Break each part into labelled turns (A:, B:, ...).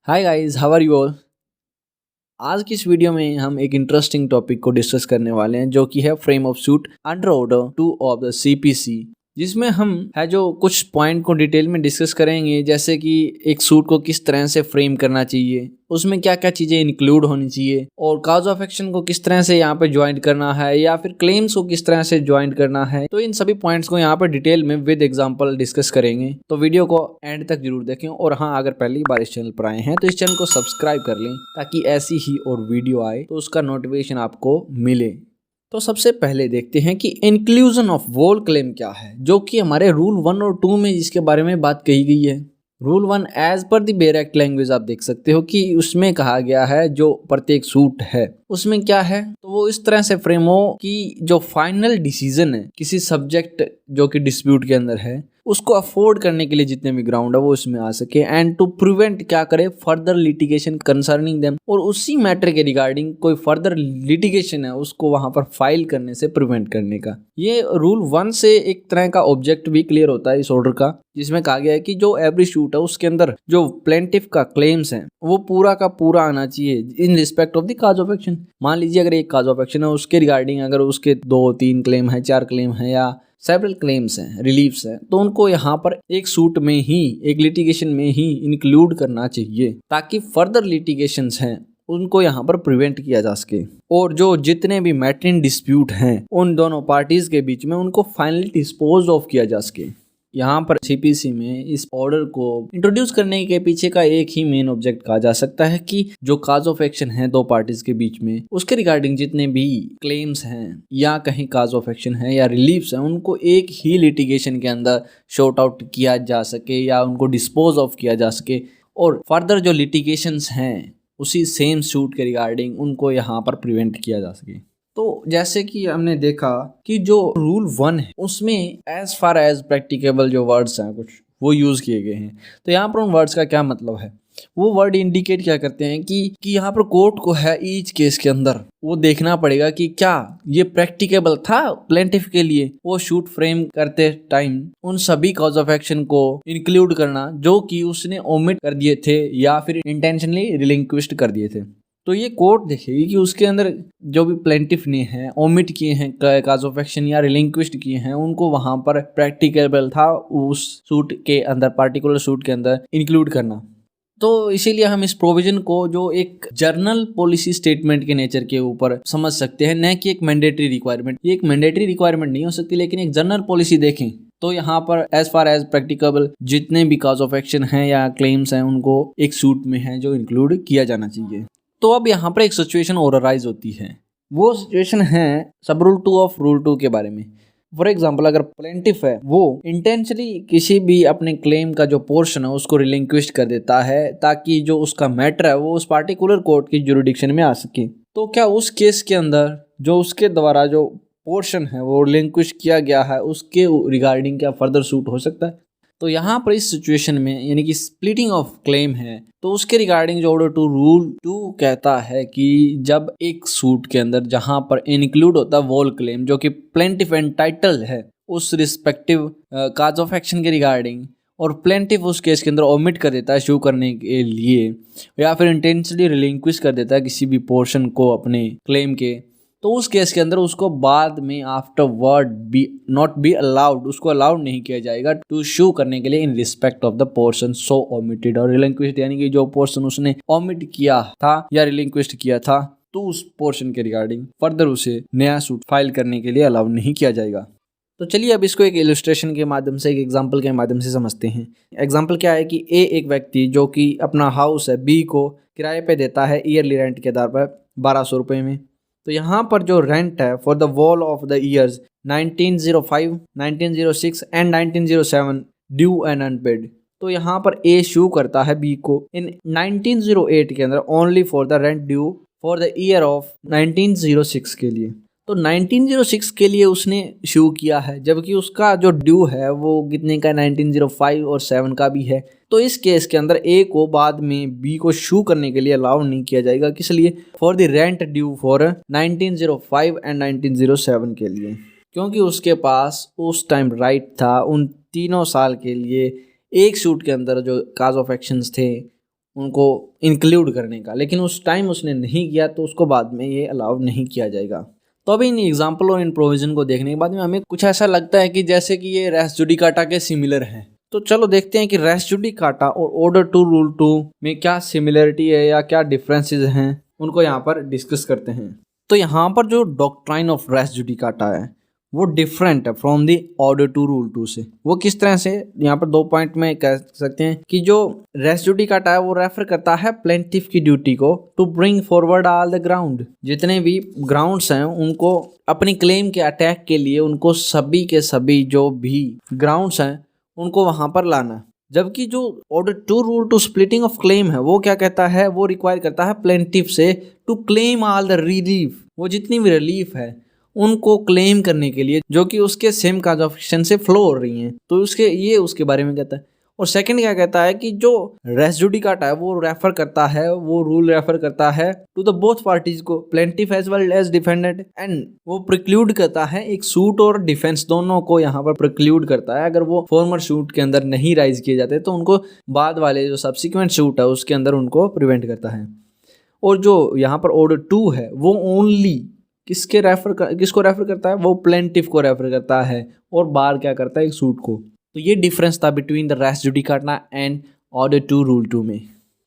A: Hi guys, how are you all. आज की इस वीडियो में हम एक इंटरेस्टिंग टॉपिक को डिस्कस करने वाले हैं जो कि है frame of suit under order 2 of the CPC, जिसमें हम है जो कुछ पॉइंट को डिटेल में डिस्कस करेंगे, जैसे कि एक सूट को किस तरह से फ्रेम करना चाहिए, उसमें क्या क्या चीज़ें इंक्लूड होनी चाहिए, और काज ऑफ एक्शन को किस तरह से यहाँ पे ज्वाइंट करना है या फिर क्लेम्स को किस तरह से ज्वाइंट करना है। तो इन सभी पॉइंट्स को यहाँ पे डिटेल में विद एग्जांपल डिस्कस करेंगे, तो वीडियो को एंड तक जरूर देखें। और हाँ, अगर पहली बार इस चैनल पर आए हैं तो इस चैनल को सब्सक्राइब कर लें ताकि ऐसी ही और वीडियो आए तो उसका नोटिफिकेशन आपको मिले। तो सबसे पहले देखते हैं कि इंक्लूजन ऑफ वोल क्लेम क्या है, जो कि हमारे रूल 1 और 2 में जिसके बारे में बात कही गई है। Rule 1 as per the bare act language आप देख सकते हो कि उसमें कहा गया है जो प्रत्येक सूट है उसमें क्या है, तो वो इस तरह से फ्रेम हो कि जो फाइनल डिसीजन है किसी सब्जेक्ट जो कि डिस्प्यूट के अंदर है उसको अफोर्ड करने के लिए जितने भी ग्राउंड है वो इसमें आ सके, एंड टू प्रिवेंट क्या करे फर्दर लिटिगेशन कंसर्निंग देम, और उसी मैटर के रिगार्डिंग कोई फर्दर लिटिगेशन है उसको वहां पर फाइल करने से प्रिवेंट करने का। ये रूल 1 से एक तरह का ऑब्जेक्ट भी क्लियर होता है इस ऑर्डर का, जिसमें कहा गया है कि जो एवरी शूट है उसके अंदर जो प्लेंटिफ का क्लेम्स है वो पूरा का पूरा आना चाहिए इन respect of the cause of action. मान लीजिए अगर एक काज ऑफ एक्शन है उसके रिगार्डिंग अगर उसके 2-3 क्लेम है, 4 क्लेम है या सेवरल क्लेम्स हैं, रिलीफ्स हैं, तो उनको यहाँ पर एक सूट में ही एक लिटिगेशन में ही इंक्लूड करना चाहिए ताकि फर्दर लिटिगेशंस हैं उनको यहाँ पर प्रिवेंट किया जा सके, और जो जितने भी मैटर इन डिस्प्यूट हैं उन दोनों पार्टीज के बीच में उनको फाइनली डिस्पोज ऑफ किया जा सके। यहाँ पर सीपीसी में इस ऑर्डर को इंट्रोड्यूस करने के पीछे का एक ही मेन ऑब्जेक्ट कहा जा सकता है कि जो काज ऑफ एक्शन है दो पार्टीज के बीच में उसके रिगार्डिंग जितने भी क्लेम्स हैं या कहीं काज ऑफ एक्शन है या रिलीफ्स हैं उनको एक ही लिटिगेशन के अंदर शॉर्ट आउट किया जा सके या उनको डिस्पोज ऑफ किया जा सके, और फर्दर जो लिटिगेशंस हैं उसी सेम सूट के रिगार्डिंग उनको यहाँ पर प्रिवेंट किया जा सके। तो जैसे कि हमने देखा कि जो रूल 1 है उसमें एज फार एज प्रैक्टिकेबल जो वर्ड्स हैं कुछ वो यूज किए गए हैं। तो यहाँ पर उन वर्ड्स का क्या मतलब है, वो वर्ड इंडिकेट क्या करते हैं कि यहाँ पर कोर्ट को है ईच केस के अंदर वो देखना पड़ेगा कि क्या ये प्रैक्टिकेबल था प्लेंटिफ के लिए वो शूट फ्रेम करते टाइम उन सभी कॉज ऑफ एक्शन को इंक्लूड करना जो कि उसने ओमिट कर दिए थे या फिर इंटेंशनली रिलिंक्विश्ड कर दिए थे। तो ये कोर्ट देखेगी कि उसके अंदर जो भी प्लेंटिफ ने हैं ओमिट किए हैं काज ऑफ एक्शन या रिलिंक्विश्ड किए हैं उनको वहां पर प्रैक्टिकेबल था उस सूट के अंदर पर्टिकुलर सूट के अंदर इंक्लूड करना। तो इसीलिए हम इस प्रोविजन को जो एक जर्नल पॉलिसी स्टेटमेंट के नेचर के ऊपर समझ सकते हैं, न कि एक मैंडेटरी रिक्वायरमेंट। ये एक मैंडेटरी रिक्वायरमेंट नहीं हो सकती, लेकिन एक जर्नल पॉलिसी देखें तो यहाँ पर एज फार एज प्रैक्टिकेबल जितने भी काज ऑफ एक्शन हैं या क्लेम्स हैं उनको एक सूट में है जो इंक्लूड किया जाना चाहिए। तो अब यहाँ पर एक सिचुएशन और अराइज होती है, वो सिचुएशन है सब रूल 2 ऑफ रूल 2 के बारे में। फॉर एग्जाम्पल अगर प्लेंटिफ है वो इंटेंशनली किसी भी अपने क्लेम का जो पोर्शन है उसको रिलिंक्विश कर देता है ताकि जो उसका मैटर है वो उस पार्टिकुलर कोर्ट की जुरिडिक्शन में आ सके, तो क्या उस केस के अंदर जो उसके द्वारा जो पोर्शन है वो रिलिंक्विश किया गया है उसके रिगार्डिंग क्या फर्दर सूट हो सकता है। तो यहाँ पर इस सिचुएशन में यानी कि स्प्लिटिंग ऑफ क्लेम है तो उसके रिगार्डिंग जो ऑर्डर 2 रूल 2 कहता है कि जब एक सूट के अंदर जहां पर इंक्लूड होता है वोल क्लेम जो कि प्लेंटिफ एंटाइटल है उस रिस्पेक्टिव काज ऑफ एक्शन के रिगार्डिंग, और प्लेंटिफ उस केस के अंदर ओमिट कर देता है शो करने के लिए या फिर इंटेंशनली रिलिंक्विश कर देता है किसी भी पोर्शन को अपने क्लेम के, तो उस केस के अंदर उसको बाद में afterwards be not be allowed उसको अलाउड नहीं किया जाएगा टू शो करने के लिए in respect of the portion so omitted और रिलिंक्विश्ड, यानी कि जो पोर्शन उसने ओमिट किया था या रिलिंक्विश्ड किया था तो उस पोर्शन के रिगार्डिंग फर्दर उसे नया सूट फाइल करने के लिए अलाउ नहीं किया जाएगा। तो चलिए अब इसको एक इलस्ट्रेशन के माध्यम से एक एग्जाम्पल के माध्यम से समझते हैं। एग्जाम्पल क्या है कि ए एक व्यक्ति जो कि अपना हाउस है बी को किराए पे देता है ईयरली रेंट के आधार पर 1200 रुपये में। तो यहाँ पर जो रेंट है for the whole of the years 1905, 1906 and 1907 due and unpaid, तो यहाँ पर ए शू करता है बी को इन 1908 के अंदर only for the rent due for the year of 1906 के लिए। तो 1906 के लिए उसने शू किया है जबकि उसका जो ड्यू है वो कितने का 1905 और 7 का भी है। तो इस केस के अंदर ए को बाद में बी को शू करने के लिए अलाउ नहीं किया जाएगा, किस लिए, for the rent due for 1905 and 1907 के लिए, क्योंकि उसके पास उस टाइम राइट था उन तीनों साल के लिए एक सूट के अंदर जो काज ऑफ एक्शंस थे उनको इंक्लूड करने का, लेकिन उस टाइम उसने नहीं किया तो उसको बाद में ये अलाउ नहीं किया जाएगा। तो अभी इन एग्जाम्पल और इन प्रोविजन को देखने के बाद में हमें कुछ ऐसा लगता है कि जैसे कि ये रेस जुडिकाटा के सिमिलर हैं। तो चलो देखते हैं कि रेस जुडिकाटा और ऑर्डर टू रूल 2 में क्या सिमिलरिटी है या क्या डिफरेंसेस हैं, उनको यहाँ पर डिस्कस करते हैं। तो यहाँ पर जो डॉक्ट्राइन ऑफ रेस जुडिकाटा है वो डिफरेंट है from the order to rule 2 से। वो किस तरह से, यहाँ पर 2 पॉइंट में कह सकते हैं कि जो रेस जुडिकाटा है वो रेफर करता है प्लेंटिफ की ड्यूटी को to bring forward all the ground, जितने भी ग्राउंड्स हैं उनको अपनी क्लेम के अटैक के लिए उनको सभी के सभी जो भी ग्राउंड्स हैं उनको वहां पर लाना। जबकि जो order to rule 2 splitting of claim है वो क्या कहता है, वो रिक्वायर करता है प्लेंटिफ से to claim all the relief, वो जितनी भी रिलीफ है उनको क्लेम करने के लिए जो कि उसके सेम काज ऑफ एक्शन से फ्लो हो रही हैं। तो उसके बारे में कहता है। और सेकंड क्या कहता है कि जो रेस जुडिकाटा है वो रेफर करता है, वो रूल रेफर करता है टू द बोथ पार्टीज को, plaintiff as well as defendant, and वो प्रिक्लूड करता है एक सूट और डिफेंस दोनों को यहाँ पर प्रिक्लूड करता है। अगर वो फॉर्मर सूट के अंदर नहीं राइज किए जाते तो उनको बाद वाले जो सब्सिक्वेंट सूट है उसके अंदर उनको प्रिवेंट करता है। और जो यहाँ पर ऑर्डर 2 है वो ओनली किसको रेफर करता है, वो प्लेंटिफ को रेफर करता है और बार क्या करता है, एक सूट को। तो ये डिफरेंस था between the res judicata and order to rule 2 में।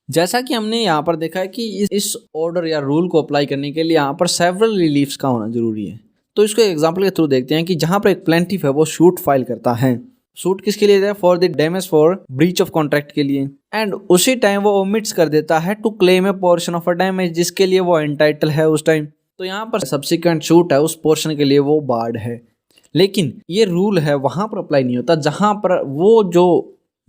A: जैसा कि हमने यहाँ पर देखा है कि इस ऑर्डर या रूल को अप्लाई करने के लिए यहाँ पर सेवरल रिलीफ्स का होना जरूरी है। तो इसको एग्जाम्पल के थ्रू देखते हैं कि जहाँ पर एक प्लेंटिफ है वो सूट फाइल करता है। सूट किसके लिए है, for the damage for breach of contract के लिए, एंड उसी टाइम वो ओमिट्स कर देता है to claim a portion of a damage जिसके लिए वो एंटाइटल है उस टाइम। तो यहाँ पर सब्सिक्वेंट शूट है उस पोर्शन के लिए वो बार्ड है। लेकिन ये रूल है वहां पर अप्लाई नहीं होता जहां पर वो जो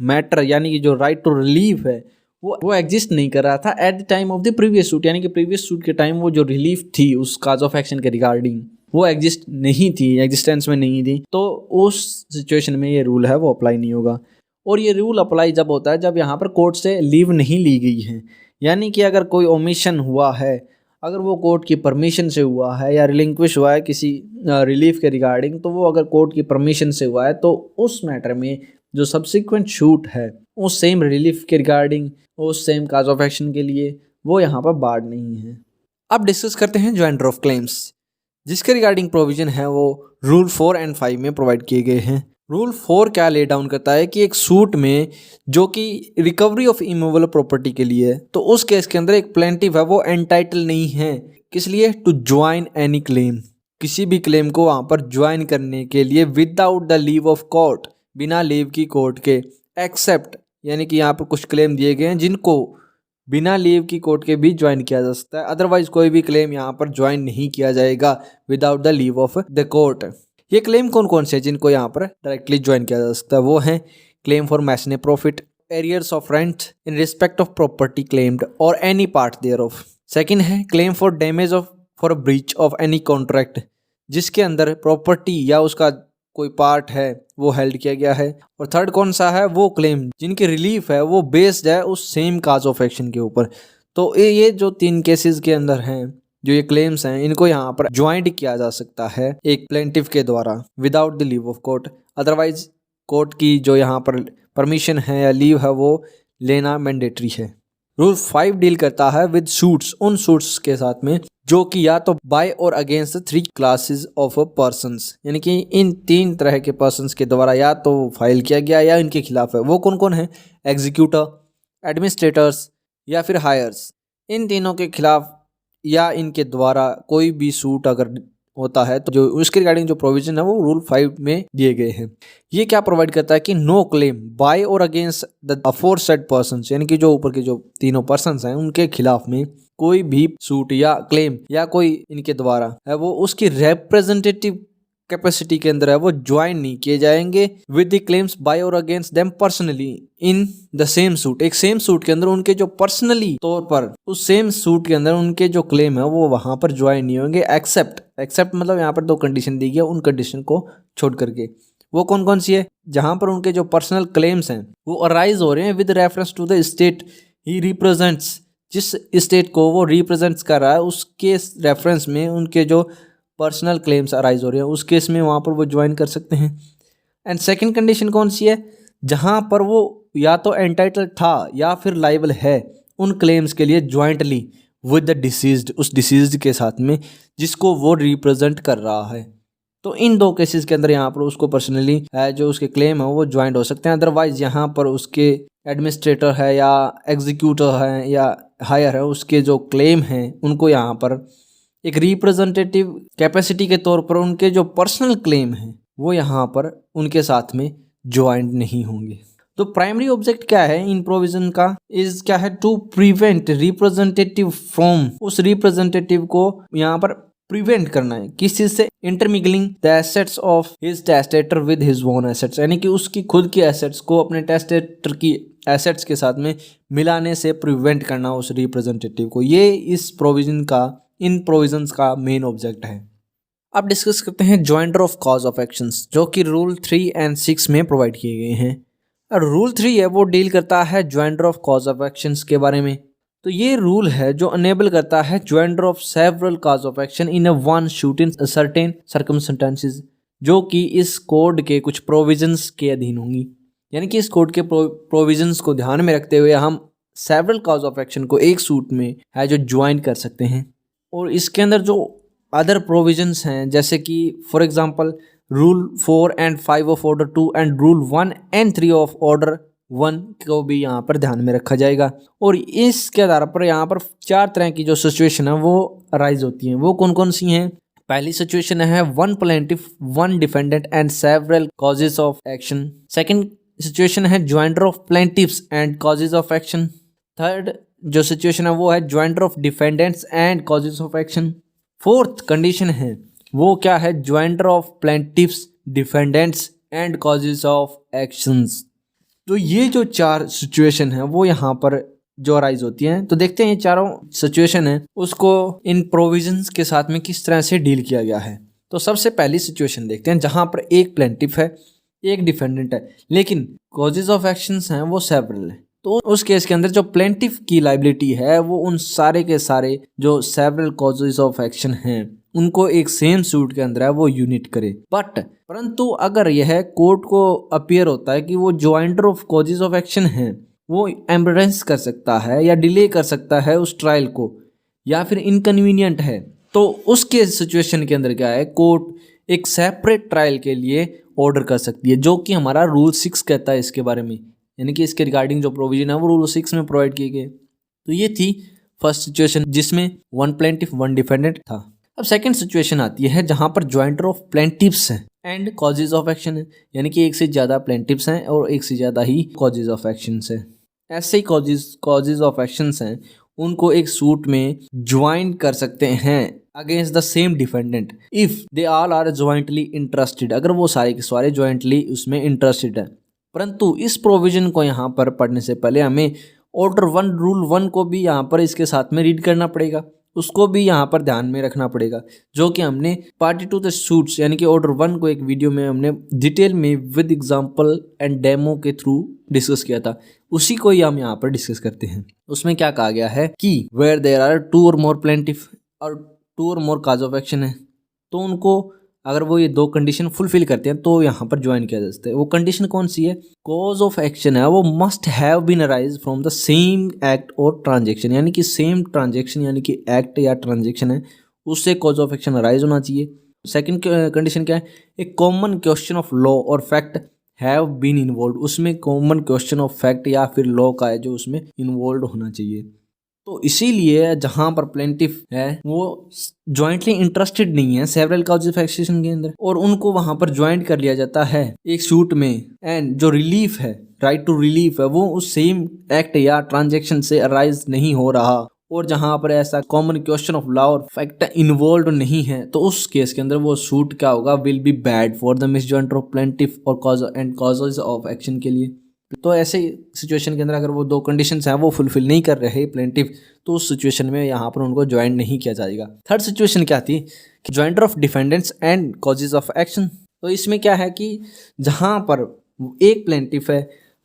A: मैटर यानी कि जो राइट टू रिलीफ है वो एग्जिस्ट नहीं कर रहा था at the time of the previous suit, यानी कि प्रीवियस सूट के टाइम वो जो रिलीफ थी उस काज ऑफ एक्शन के रिगार्डिंग वो एग्जिस्ट नहीं थी, एग्जिस्टेंस में नहीं थी। तो उस सिचुएशन में ये रूल है वो अप्लाई नहीं होगा। और ये रूल अप्लाई जब होता है जब यहाँ पर कोर्ट से लीव नहीं ली गई है, यानी कि अगर कोई ओमिशन हुआ है, अगर वो कोर्ट की परमिशन से हुआ है या रिलिंक्विश हुआ है किसी रिलीफ के रिगार्डिंग, तो वो अगर कोर्ट की परमिशन से हुआ है तो उस मैटर में जो सब्सिक्वेंट शूट है उस सेम रिलीफ के रिगार्डिंग, उस सेम काज ऑफ एक्शन के लिए वो यहाँ पर बार्ड नहीं है। अब डिस्कस करते हैं जॉइंडर ऑफ क्लेम्स, जिसके रिगार्डिंग प्रोविजन है वो रूल 4 एंड 5 में प्रोवाइड किए गए हैं। रूल 4 क्या ले डाउन करता है कि एक सूट में जो कि रिकवरी ऑफ इमूवेबल प्रॉपर्टी के लिए है, तो उस केस के अंदर एक प्लेंटिफ है वो एंटाइटल नहीं है, किस लिए, टू ज्वाइन एनी क्लेम, किसी भी क्लेम को वहां पर ज्वाइन करने के लिए without the leave of court, बिना लीव की कोर्ट के, एक्सेप्ट यानी कि यहाँ पर कुछ क्लेम दिए गए हैं जिनको बिना लीव की कोर्ट के भी ज्वाइन किया जा सकता है, अदरवाइज कोई भी क्लेम यहाँ पर ज्वाइन नहीं किया जाएगा without the leave of the court. ये क्लेम कौन कौन से हैं जिनको यहाँ पर डायरेक्टली ज्वाइन किया जा सकता है, वो हैं claim for mesne profit, arrears of rent in respect of property claimed और any part thereof. Second है claim for damage of for breach of any contract, जिसके अंदर प्रॉपर्टी या उसका कोई पार्ट है वो हेल्ड किया गया है। और थर्ड कौन सा है, वो क्लेम जिनकी रिलीफ है वो बेस्ड है उस सेम काज ऑफ एक्शन के ऊपर। तो ये जो 3 केसेस के अंदर हैं, जो ये क्लेम्स हैं, इनको यहाँ पर ज्वाइंट किया जा सकता है एक प्लेंटिफ के द्वारा without the leave of court, otherwise court की जो यहाँ पर परमिशन है या लीव है वो लेना मैंडेटरी है। रूल 5 डील करता है विद सूट्स, उन सूट्स के साथ में जो कि या तो बाय और अगेंस्ट 3 क्लासेस ऑफ पर्सन्स, यानी कि इन 3 तरह के पर्सन्स के द्वारा या तो फाइल किया गया या इनके खिलाफ है। वो कौन कौन है, एग्जीक्यूटर, एडमिनिस्ट्रेटर्स या फिर हायर्स, इन तीनों के खिलाफ या इनके द्वारा कोई भी सूट अगर होता है तो जो उसके रिगार्डिंग जो प्रोविजन है वो रूल 5 में दिए गए हैं। ये क्या प्रोवाइड करता है कि नो क्लेम बाय और अगेंस्ट द अफोरसेड पर्सन्स, यानी कि जो ऊपर के जो तीनों पर्सन्स हैं उनके खिलाफ में कोई भी सूट या क्लेम या कोई इनके द्वारा है वो उसकी रिप्रेजेंटेटिव कैपेसिटी के अंदर है वो ज्वाइन नहीं किए जाएंगे विद द क्लेम्स बाय और against them personally in the same suit. एक सेम सूट के अंदर उनके जो पर्सनली तौर पर उस सेम सूट के अंदर उनके जो क्लेम है वो वहां पर ज्वाइन नहीं होंगे, एक्सेप्ट मतलब यहाँ पर 2 कंडीशन दी गई है, उन कंडीशन को छोड़ करके। वो कौन कौन सी है, जहां पर उनके जो पर्सनल क्लेम्स हैं वो अराइज हो रहे हैं with reference to the state he represents, जिस स्टेट को वो रिप्रेजेंट्स कर रहा है उसके रेफरेंस में उनके जो पर्सनल क्लेम्स अराइज हो रहे हैं उस केस में वहाँ पर वो ज्वाइन कर सकते हैं। एंड सेकंड कंडीशन कौन सी है, जहाँ पर वो या तो एंटाइटल था या फिर लाइबल है उन क्लेम्स के लिए ज्वाइंटली विद द डिसीज्ड, उस डिसीज्ड के साथ में जिसको वो रिप्रेजेंट कर रहा है। तो इन दो केसेस के अंदर यहाँ पर उसको पर्सनली जो उसके क्लेम है वो ज्वाइंट हो सकते हैं। अदरवाइज यहाँ पर उसके एडमिनिस्ट्रेटर है या एग्जीक्यूटर है या हायर है, उसके जो क्लेम हैं उनको यहाँ पर एक रिप्रेजेंटेटिव कैपेसिटी के तौर पर उनके जो पर्सनल क्लेम हैं वो यहाँ पर उनके साथ में ज्वाइंट नहीं होंगे। तो प्राइमरी ऑब्जेक्ट क्या है इन प्रोविजन का, इज क्या है, टू प्रिवेंट रिप्रेजेंटेटिव फ्रॉम, उस रिप्रेजेंटेटिव को यहाँ पर प्रिवेंट करना है किस चीज से, intermingling the assets of his testator with his own assets, यानी कि उसकी खुद की एसेट्स को अपने टेस्टेटर की एसेट्स के साथ में मिलाने से प्रिवेंट करना उस रिप्रेजेंटेटिव को। ये इस प्रोविजन का, इन प्रोविजंस का मेन ऑब्जेक्ट है। अब डिस्कस करते हैं joinder of cause of actions, जो कि रूल 3 और 6 में प्रोवाइड किए गए हैं। और रूल 3 है वो डील करता है joinder of cause of actions के बारे में। तो ये रूल है जो अनेबल करता है joinder of several cause of action in a one shoot in certain circumstances, जो कि इस कोड के कुछ प्रोविजंस के अधीन होंगी। यानी कि इस कोड के प्रोविजंस को ध्यान में रखते हुए हम सेवरल कॉज ऑफ एक्शन को एक सूट में है जो ज्वाइन कर सकते हैं। और इसके अंदर जो अदर प्रोविजंस हैं, जैसे कि for example rule 4 and 5 of order 2 and rule 1 and 3 of order 1 को भी यहाँ पर ध्यान में रखा जाएगा। और इसके आधार पर यहाँ पर 4 तरह की जो सिचुएशन है वो अराइज होती हैं। वो कौन कौन सी हैं? पहली सिचुएशन है 1 plaintiff 1 defendant and several causes of action. Second situation है joinder of plaintiffs and causes of action. Third जो सिचुएशन है वो है joinder of defendants and causes of action. Fourth condition है वो क्या है, joinder of plaintiffs, defendants and causes of actions. तो ये जो 4 सिचुएशन है वो यहाँ पर जो अराइज होती हैं। तो देखते हैं ये चारों सिचुएशन है उसको इन प्रोविजंस के साथ में किस तरह से डील किया गया है। तो सबसे पहली सिचुएशन देखते हैं जहाँ पर एक प्लेंटिफ है, एक डिफेंडेंट है, लेकिन कॉजेज ऑफ एक्शंस हैं वो सेवरल है। तो उस केस के अंदर जो प्लेंटिफ की लाइबिलिटी है वो उन सारे के सारे जो सेवरल कॉजेज ऑफ एक्शन हैं उनको एक सेम सूट के अंदर है वो यूनिट करे। परंतु अगर यह कोर्ट को अपीयर होता है कि वो joinder of causes of action है, वो एम्बरेंस कर सकता है या डिले कर सकता है उस ट्रायल को, या फिर इनकन्वीनियंट है, तो उसके सिचुएशन के अंदर क्या है, कोर्ट एक सेपरेट ट्रायल के लिए ऑर्डर कर सकती है, जो कि हमारा रूल 6 कहता है इसके बारे में। यानी कि इसके रिगार्डिंग जो प्रोविजन है वो रूल 6 में प्रोवाइड किए गए। तो ये थी फर्स्ट सिचुएशन जिसमें 1 प्लेंटिफ 1 डिफेंडेंट था। अब सेकंड सिचुएशन आती है जहां पर ज्वाइंटर ऑफ प्लेंटिफ्स हैं एंड कॉजेज ऑफ एक्शन है, यानी कि एक से ज़्यादा प्लेंटिफ्स हैं और एक से ज़्यादा ही कॉजेज ऑफ एक्शन है। ऐसे ही कॉजेज ऑफ एक्शंस हैं उनको एक सूट में ज्वाइन कर सकते हैं against the same defendant if they all are jointly interested, अगर वो सारे के सारे ज्वाइंटली उसमें इंटरेस्टेड है। परंतु इस प्रोविजन को यहाँ पर पढ़ने से पहले हमें ऑर्डर 1 रूल 1 को भी यहाँ पर इसके साथ में रीड करना पड़ेगा, उसको भी यहाँ पर ध्यान में रखना पड़ेगा, जो कि हमने पार्टी टू द सूट्स यानी कि ऑर्डर 1 को एक वीडियो में हमने डिटेल में विद एग्जांपल एंड डेमो के थ्रू डिस्कस किया था। उसी को ही हम यहाँ पर डिस्कस करते हैं। उसमें क्या कहा गया है कि वेयर देयर आर 2 और मोर प्लेंटिफ और 2 और मोर कॉज ऑफ एक्शन है, तो उनको अगर वो ये 2 कंडीशन फुलफिल करते हैं तो यहाँ पर ज्वाइन किया जा सकता है। वो कंडीशन कौन सी है? कॉज ऑफ एक्शन है वो must have been arise from the same act और ट्रांजेक्शन, यानी कि सेम ट्रांजेक्शन यानी कि एक्ट या ट्रांजेक्शन है उससे कॉज ऑफ एक्शन अराइज होना चाहिए। सेकंड कंडीशन क्या है? एक कॉमन क्वेश्चन ऑफ लॉ और फैक्ट हैव बीन इन्वॉल्व, उसमें कॉमन क्वेश्चन ऑफ फैक्ट या फिर लॉ का है जो उसमें इन्वॉल्व होना चाहिए। तो इसीलिए जहां पर प्लेंटिफ है वो ज्वाइंटली इंटरेस्टेड नहीं है सेवरल कॉजेज ऑफ एक्शन के अंदर और उनको वहां पर ज्वाइंट कर लिया जाता है एक सूट में, एंड जो रिलीफ है, राइट टू रिलीफ है, वो उस सेम एक्ट या ट्रांजैक्शन से अराइज नहीं हो रहा और जहां पर ऐसा कॉमन क्वेश्चन ऑफ लॉ और फैक्ट इन्वॉल्व नहीं है, तो उस केस के अंदर वो सूट क्या होगा, will be bad for the misjoinder of plaintiff और कॉजेज ऑफ एक्शन के लिए। तो ऐसे सिचुएशन के अंदर अगर वो 2 कंडीशंस हैं वो फुलफिल नहीं कर रहे प्लेंटिफ, तो उस सिचुएशन में यहाँ पर उनको ज्वाइन नहीं किया जाएगा। थर्ड सिचुएशन क्या थी कि ज्वाइंटर of defendants and causes of action. तो इसमें क्या है कि जहाँ पर एक प्लेंटिफ है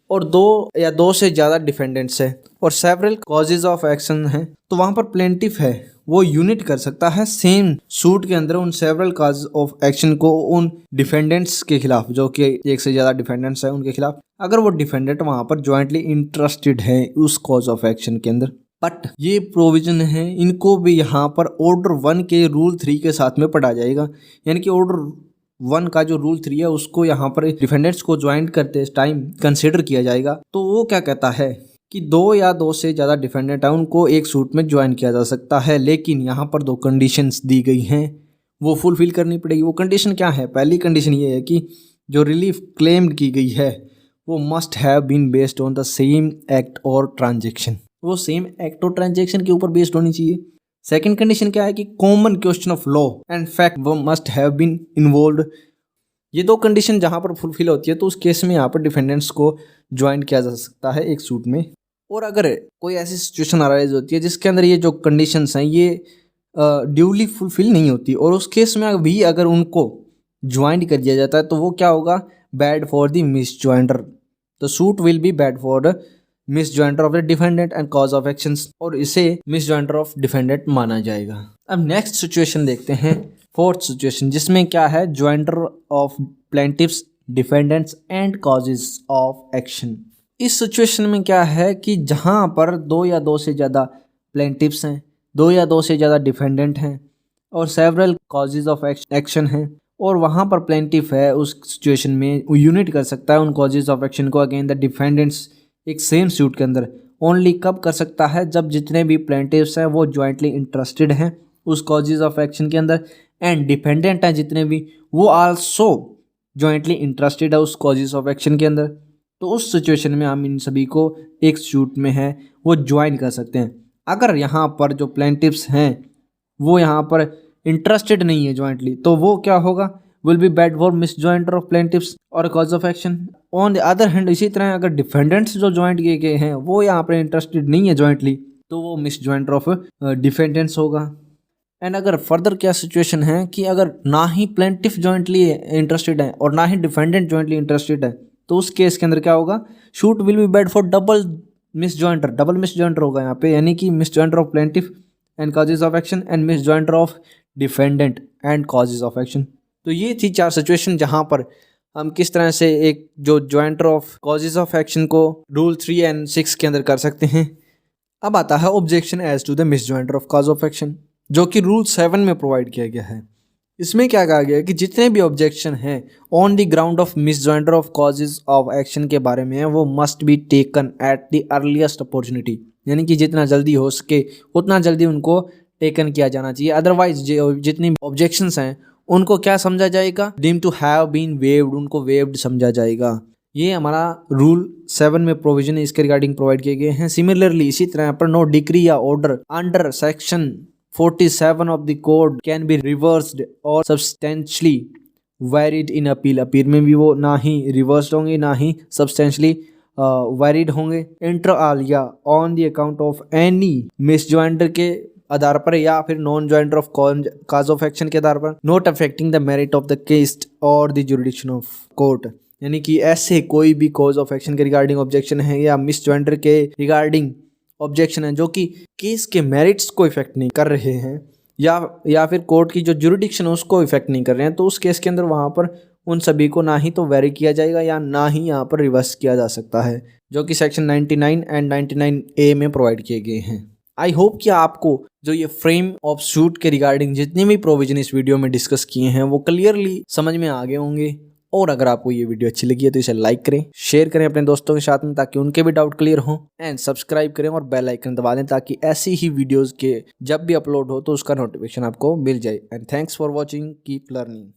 A: और दो या दो से ज़्यादा डिफेंडेंट्स है और सेवरल कॉजेज ऑफ एक्शन है, तो वहाँ पर प्लेंटिफ है वो यूनिट कर सकता है सेम सूट के अंदर उन सेवरल कॉज ऑफ एक्शन को उन डिफेंडेंट्स के खिलाफ, जो कि एक से ज़्यादा डिफेंडेंट्स है उनके खिलाफ, अगर वो डिफेंडेंट वहाँ पर ज्वाइंटली इंटरेस्टेड है उस कॉज ऑफ एक्शन के अंदर। बट ये प्रोविजन है इनको भी यहाँ पर ऑर्डर 1 के रूल 3 के साथ में पढ़ा जाएगा, यानी कि ऑर्डर 1 का जो रूल 3 है उसको यहाँ पर डिफेंडेंट्स को ज्वाइंट करते टाइम कंसिडर किया जाएगा। तो वो क्या कहता है कि दो या दो से ज़्यादा डिफेंडेंट है उनको एक सूट में ज्वाइन किया जा सकता है, लेकिन यहाँ पर दो कंडीशंस दी गई हैं वो फुलफिल करनी पड़ेगी। वो कंडीशन क्या है? पहली कंडीशन ये है कि जो रिलीफ क्लेम की गई है वो must have been based on the same act और ट्रांजेक्शन, वो सेम एक्ट और ट्रांजेक्शन के ऊपर बेस्ड होनी चाहिए। सेकंड कंडीशन क्या है कि common question of law and fact वो मस्ट हैव बीन इन्वॉल्व्ड। ये दो कंडीशन जहाँ पर फुलफिल होती है तो उस केस में यहाँ पर डिफेंडेंट्स को ज्वाइन किया जा सकता है एक सूट में। और अगर कोई ऐसी सिचुएशन अराइज होती है जिसके अंदर ये जो कंडीशंस हैं ये ड्यूली फुलफिल नहीं होती और उस केस में भी अगर उनको ज्वाइन कर दिया जाता है तो वो क्या होगा? Bad for the misjoinder. The suit will be bad for the misjoinder of the defendant and cause of actions, और इसे मिस ज्वाइंडर ऑफ डिफेंडेंट माना जाएगा। अब नेक्स्ट सिचुएशन देखते हैं, फोर्थ सिचुएशन, जिसमें क्या है? Joinder of plaintiffs, defendants and causes of action. इस सिचुएशन में क्या है कि जहां पर दो या दो से ज़्यादा प्लेंटिफ्स हैं, दो या दो से ज़्यादा डिफेंडेंट हैं और सेवरल कॉजेज ऑफ एक्शन हैं, और वहां पर प्लेंटिफ है उस सिचुएशन में यूनिट कर सकता है उन कॉजेज ऑफ एक्शन को अगेंस्ट द डिफेंडेंट्स एक सेम सूट के अंदर। ओनली कब कर सकता है? जब जितने भी प्लेंटिफ्स हैं वो ज्वाइंटली इंटरेस्टेड हैं उस कॉजेज ऑफ एक्शन के अंदर, एंड डिफेंडेंट हैं जितने भी वो आल्सो ज्वाइंटली इंटरेस्टेड है उस कॉजेज ऑफ एक्शन के अंदर। तो उस सिचुएशन में हम इन सभी को एक सूट में है वो ज्वाइन कर सकते हैं। अगर यहाँ पर जो प्लेंटिफ्स हैं वो यहाँ पर इंटरेस्टेड नहीं है ज्वाइंटली, तो वो क्या होगा? Will be bad for misjoinder of plaintiffs और cause of action. On the other hand इसी तरह अगर डिफेंडेंट्स जो ज्वाइंट किए गए हैं वो यहाँ पर इंटरेस्टेड नहीं है ज्वाइंटली, तो वो मिस ज्वाइंटर ऑफ डिफेंडेंट्स होगा। एंड अगर फर्दर क्या सिचुएशन है कि अगर ना ही प्लेंटिफ ज्वाइंटली इंटरेस्टेड है और ना ही डिफेंडेंट ज्वाइंटली इंटरेस्टेड है, तो उस केस के अंदर क्या होगा? Shoot will be bad for double miss ज्वाइंटर, double miss ज्वाइंटर होगा यहाँ पे, यानी कि miss ज्वाइंटर of plaintiff and causes of action and miss ज्वाइंटर of defendant and causes of action. तो ये थी 4 सिचुएशन जहाँ पर हम किस तरह से एक जो joinder of causes of action को रूल 3 एंड 6 के अंदर कर सकते हैं। अब आता है objection as to the misjoinder of cause of action, जो कि रूल 7 में प्रोवाइड किया गया है। इसमें क्या कहा गया है कि जितने भी ऑब्जेक्शन हैं on the ground of miss ज्वाइंटर of causes of action के बारे में है वो must be taken at the earliest opportunity, यानी कि जितना जल्दी हो सके उतना जल्दी उनको टेकन किया जाना चाहिए। अदरवाइज जितनी ऑब्जेक्शंस हैं उनको क्या समझा जाएगा? Deem to have been waived, उनको वेव्ड समझा जाएगा। ये हमारा रूल 7 में प्रोविजन इसके रिगार्डिंग प्रोवाइड किए गए हैं। सिमिलरली इसी तरह पर नो डिक्री या order under section 47 of the code can be reversed or substantially varied in appeal। Appeal में भी वो ना ही रिवर्स्ड होंगे ना ही substantially varied होंगे। Inter Alia on the account of any miss ज्वाइंटर के आधार पर या फिर non ज्वाइंटर of cause of action के आधार पर, not affecting the merit of the case और द जुरिडिक्शन ऑफ कोर्ट, यानी कि ऐसे कोई भी कॉज ऑफ एक्शन के रिगार्डिंग ऑब्जेक्शन है या मिस ज्वाइंटर के रिगार्डिंग ऑब्जेक्शन है जो कि केस के मेरिट्स को इफेक्ट नहीं कर रहे हैं या फिर कोर्ट की जो जुरिडिक्शन है उसको इफेक्ट नहीं कर रहे हैं, तो उस केस के अंदर वहाँ पर उन सभी को ना ही तो वेरी किया जाएगा या ना ही यहाँ पर रिवर्स किया जा सकता है, जो कि सेक्शन 99 एंड 99A में प्रोवाइड किए गए हैं। आई होप कि आपको जो ये फ्रेम ऑफ सूट के रिगार्डिंग जितने भी प्रोविजन इस वीडियो में डिस्कस किए हैं वो क्लियरली समझ में आ गए होंगे। और अगर आपको ये वीडियो अच्छी लगी है तो इसे लाइक करें, शेयर करें अपने दोस्तों के साथ में ताकि उनके भी डाउट क्लियर हो, एंड सब्सक्राइब करें और बेल आइकन दबा दें ताकि ऐसी ही वीडियोस के जब भी अपलोड हो तो उसका नोटिफिकेशन आपको मिल जाए। And thanks for watching, keep learning.